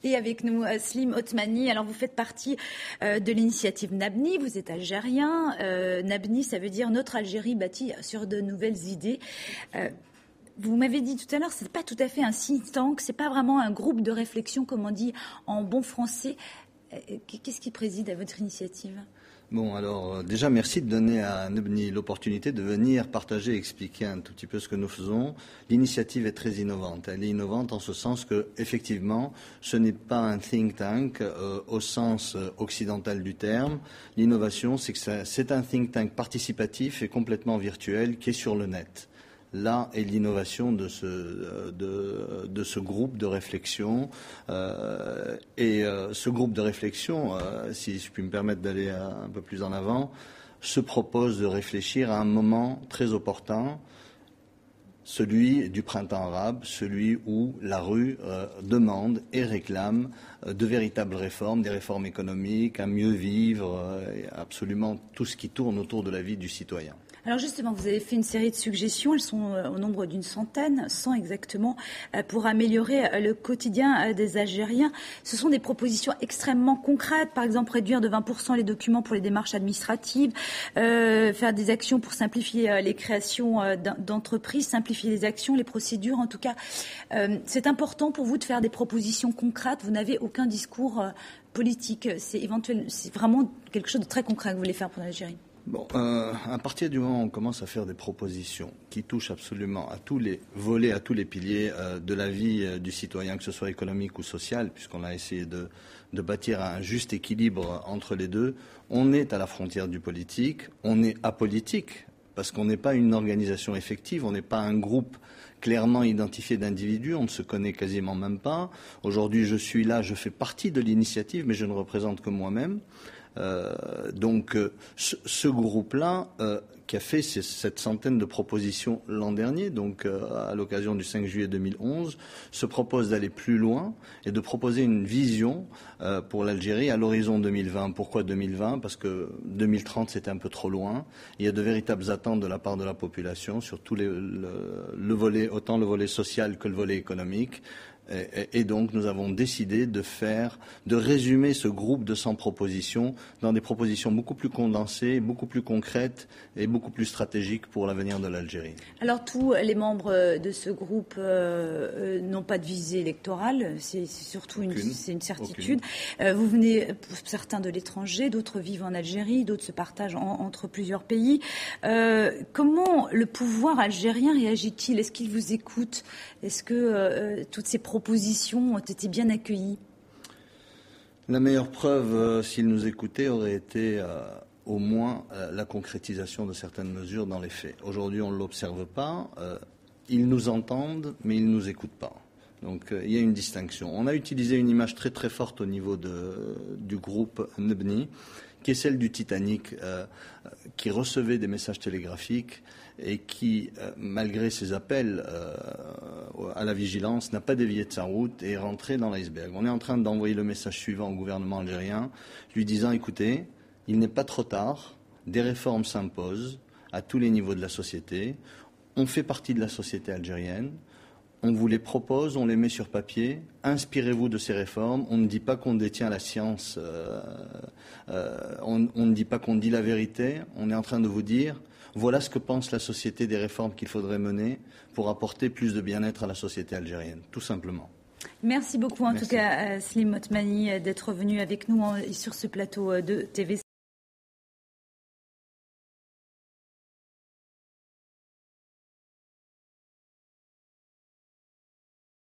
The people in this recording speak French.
Et avec nous, Slim Othmani. Alors, vous faites partie de l'initiative Nabni. Vous êtes algérien. Nabni, ça veut dire notre Algérie bâtie sur de nouvelles idées. Vous m'avez dit tout à l'heure, c'est pas tout à fait un think tank, c'est pas vraiment un groupe de réflexion, comme on dit en bon français. Qu'est-ce qui préside à votre initiative ? Bon, alors déjà merci de donner à Nabni l'opportunité de venir partager et expliquer un tout petit peu ce que nous faisons. L'initiative est très innovante. Elle est innovante en ce sens que, effectivement, ce n'est pas un think tank au sens occidental du terme. L'innovation, c'est que c'est un think tank participatif et complètement virtuel qui est sur le net. Là est l'innovation de ce groupe de réflexion. Ce groupe de réflexion, si je puis me permettre d'aller un peu plus en avant, se propose de réfléchir à un moment très opportun, celui du printemps arabe, celui où la rue demande et réclame de véritables réformes, des réformes économiques, un mieux vivre, absolument tout ce qui tourne autour de la vie du citoyen. Alors justement, vous avez fait une série de suggestions, elles sont au nombre d'une centaine, 100 exactement, pour améliorer le quotidien des Algériens. Ce sont des propositions extrêmement concrètes, par exemple réduire de 20% les documents pour les démarches administratives, faire des actions pour simplifier les créations d'entreprises, simplifier les actions, les procédures. En tout cas, c'est important pour vous de faire des propositions concrètes. Vous n'avez aucun discours politique. C'est vraiment quelque chose de très concret que vous voulez faire pour l'Algérie. Bon, à partir du moment où on commence à faire des propositions qui touchent absolument à tous les volets, à tous les piliers de la vie du citoyen, que ce soit économique ou social, puisqu'on a essayé de bâtir un juste équilibre entre les deux, on est à la frontière du politique, on est apolitique, parce qu'on n'est pas une organisation effective, on n'est pas un groupe clairement identifié d'individus, on ne se connaît quasiment même pas. Aujourd'hui, je suis là, je fais partie de l'initiative, mais je ne représente que moi-même. Donc ce groupe-là, qui a fait cette centaine de propositions l'an dernier, donc à l'occasion du 5 juillet 2011, se propose d'aller plus loin et de proposer une vision pour l'Algérie à l'horizon 2020. Pourquoi 2020 ? Parce que 2030, c'était un peu trop loin. Il y a de véritables attentes de la part de la population sur tout le volet, autant le volet social que le volet économique. Et donc, nous avons décidé de résumer ce groupe de 100 propositions dans des propositions beaucoup plus condensées, beaucoup plus concrètes et beaucoup plus stratégiques pour l'avenir de l'Algérie. Alors, tous les membres de ce groupe n'ont pas de visée électorale, c'est surtout c'est une certitude. Vous venez, pour certains, de l'étranger, d'autres vivent en Algérie, d'autres se partagent entre plusieurs pays. Comment le pouvoir algérien réagit-il ? Est-ce qu'il vous écoute ? Est-ce que toutes ces propositions ont été bien accueillies ? La meilleure preuve, s'ils nous écoutaient, aurait été au moins la concrétisation de certaines mesures dans les faits. Aujourd'hui, on ne l'observe pas. Ils nous entendent, mais ils ne nous écoutent pas. Donc il y a une distinction. On a utilisé une image très très forte au niveau du groupe Nabni, qui est celle du Titanic, qui recevait des messages télégraphiques et qui, malgré ses appels à la vigilance, n'a pas dévié de sa route et est rentré dans l'iceberg. On est en train d'envoyer le message suivant au gouvernement algérien, lui disant, écoutez, il n'est pas trop tard, des réformes s'imposent à tous les niveaux de la société, on fait partie de la société algérienne, on vous les propose, on les met sur papier, inspirez-vous de ces réformes, on ne dit pas qu'on détient la science, on ne dit pas qu'on dit la vérité, on est en train de vous dire, voilà ce que pense la société des réformes qu'il faudrait mener pour apporter plus de bien-être à la société algérienne, tout simplement. Merci beaucoup en tout cas Slim Othmani d'être venu avec nous sur ce plateau de TV.